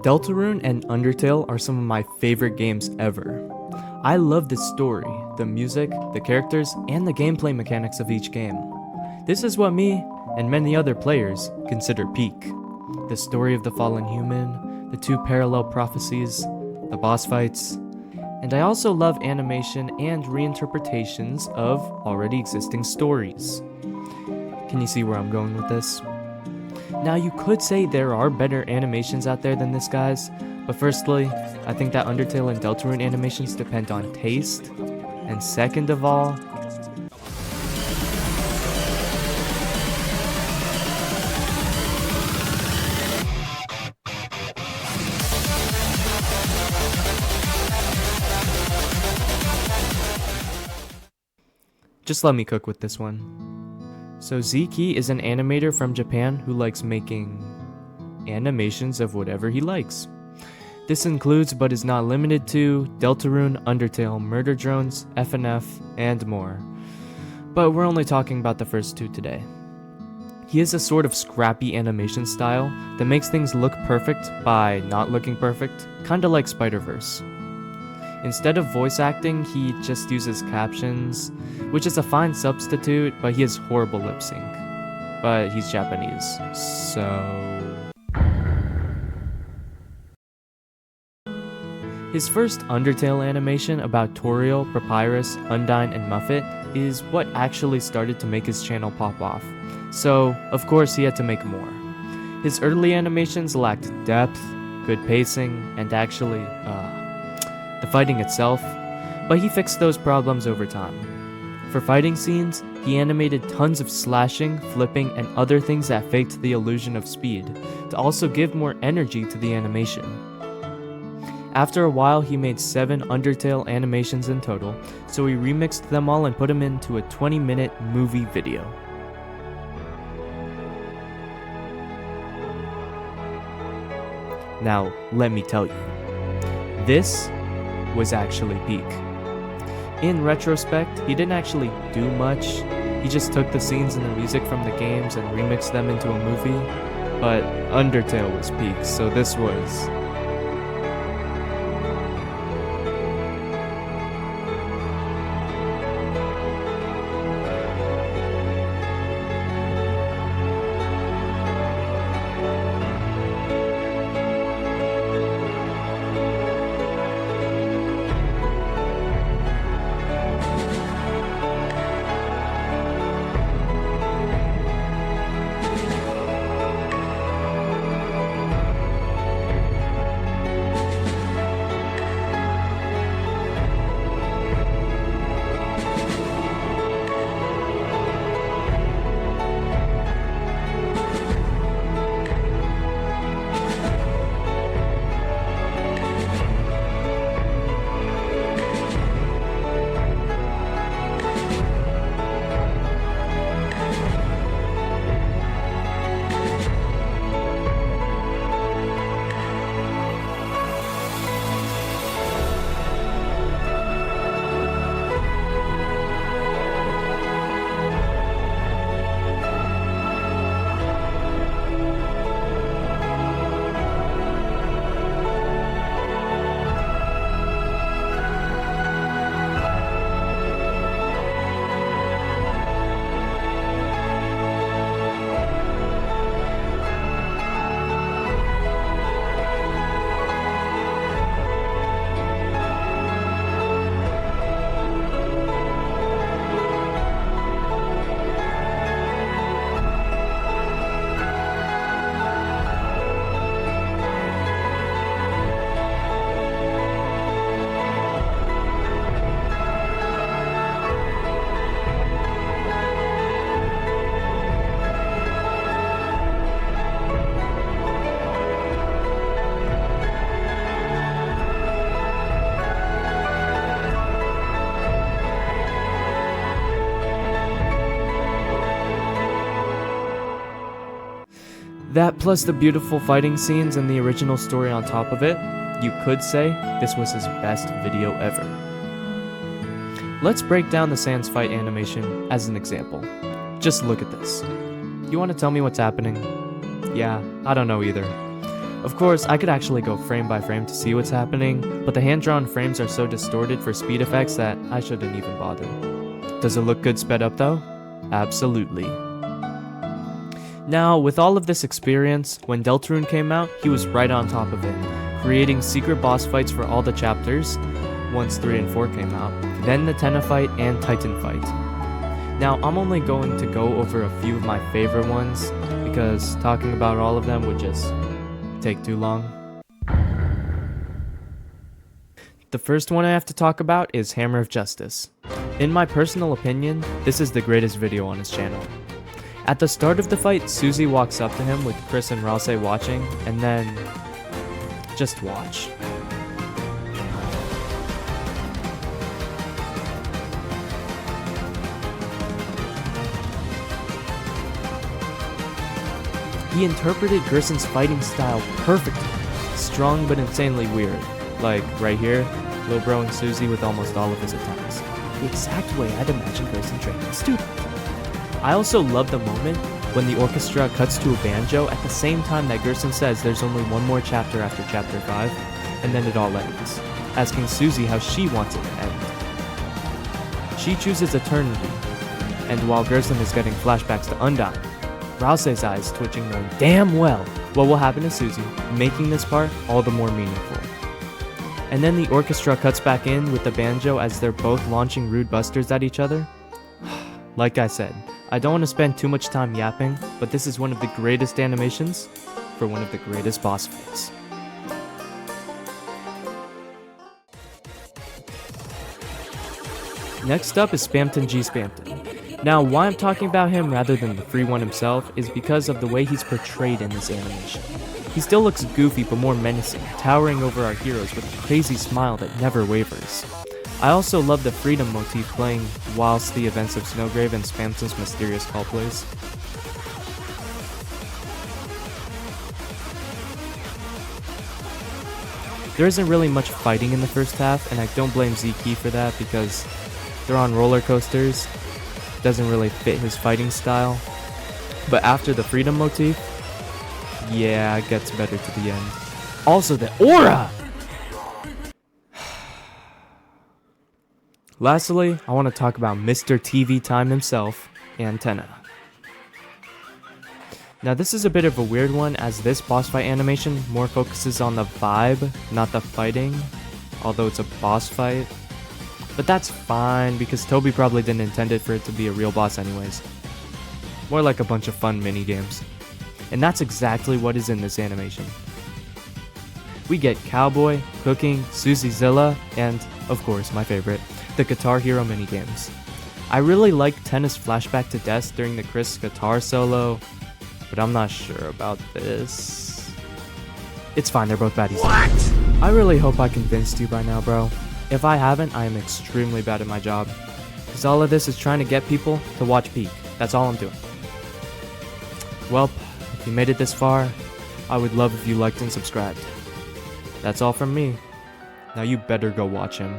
Deltarune and Undertale are some of my favorite games ever. I love the story, the music, the characters, and the gameplay mechanics of each game. This is what me, and many other players, consider peak. The story of the fallen human, the two parallel prophecies, the boss fights, and I also love animation and reinterpretations of already existing stories. Can you see where I'm going with this? Now you could say there are better animations out there than this guy's, but firstly, I think that Undertale and Deltarune animations depend on taste, and second of all, just let me cook with this one. So Ziki is an animator from Japan who likes making animations of whatever he likes. This includes, but is not limited to, Deltarune, Undertale, Murder Drones, FNF, and more. But we're only talking about the first two today. He has a sort of scrappy animation style that makes things look perfect by not looking perfect, kinda like Spider-Verse. Instead of voice acting, he just uses captions, which is a fine substitute, but he has horrible lip sync. But he's Japanese, so... His first Undertale animation about Toriel, Papyrus, Undyne, and Muffet is what actually started to make his channel pop off, so of course he had to make more. His early animations lacked depth, good pacing, and actually, the fighting itself, but he fixed those problems over time. For fighting scenes, he animated tons of slashing, flipping, and other things that faked the illusion of speed, to also give more energy to the animation. After a while, he made 7 Undertale animations in total, so he remixed them all and put them into a 20-minute movie video. Now, let me tell you, this was actually peak. In retrospect, he didn't actually do much, he just took the scenes and the music from the games and remixed them into a movie, but Undertale was peak, so this was... That plus the beautiful fighting scenes and the original story on top of it, you could say this was his best video ever. Let's break down the Sans fight animation as an example. Just look at this. You want to tell me what's happening? Yeah, I don't know either. Of course, I could actually go frame by frame to see what's happening, but the hand-drawn frames are so distorted for speed effects that I shouldn't even bother. Does it look good sped up though? Absolutely. Now, with all of this experience, when Deltarune came out, he was right on top of it, creating secret boss fights for all the chapters, once 3 and 4 came out, then the Tenna fight and Titan fight. Now, I'm only going to go over a few of my favorite ones, because talking about all of them would just take too long. The first one I have to talk about is Hammer of Justice. In my personal opinion, this is the greatest video on his channel. At the start of the fight, Susie walks up to him with Chris and Ralsei watching, and then just watch. He interpreted Gerson's fighting style perfectly, strong but insanely weird, like right here, Lil Bro and Susie with almost all of his attacks. The exact way I'd imagine Gerson training stupid. I also love the moment when the orchestra cuts to a banjo at the same time that Gerson says there's only one more chapter after chapter 5, and then it all ends, asking Susie how she wants it to end. She chooses eternity, and while Gerson is getting flashbacks to Undyne, Ralsei's eyes twitching knowing damn well what will happen to Susie, making this part all the more meaningful. And then the orchestra cuts back in with the banjo as they're both launching rude busters at each other. Like I said, I don't want to spend too much time yapping, but this is one of the greatest animations for one of the greatest boss fights. Next up is Spamton G. Spamton. Now, why I'm talking about him rather than the free one himself is because of the way he's portrayed in this animation. He still looks goofy but more menacing, towering over our heroes with a crazy smile that never wavers. I also love the freedom motif playing whilst the events of Snowgrave and Spamton's mysterious call plays. There isn't really much fighting in the first half, and I don't blame Zeke for that because they're on roller coasters. Doesn't really fit his fighting style. But after the freedom motif, yeah, it gets better to the end. Also, the aura! Lastly, I want to talk about Mr. TV Time himself, Antenna. Now this is a bit of a weird one as this boss fight animation more focuses on the vibe, not the fighting, although it's a boss fight. But that's fine because Toby probably didn't intend it for it to be a real boss anyways. More like a bunch of fun mini games. And that's exactly what is in this animation. We get Cowboy, Cooking, Susie Zilla, and, of course, my favorite, the Guitar Hero minigames. I really like Tenna's flashback to Death during the Chris guitar solo, but I'm not sure about this. It's fine, they're both baddies. What? I really hope I convinced you by now, bro. If I haven't, I am extremely bad at my job. Because all of this is trying to get people to watch Peak. That's all I'm doing. Well, if you made it this far, I would love if you liked and subscribed. That's all from me. Now you better go watch him.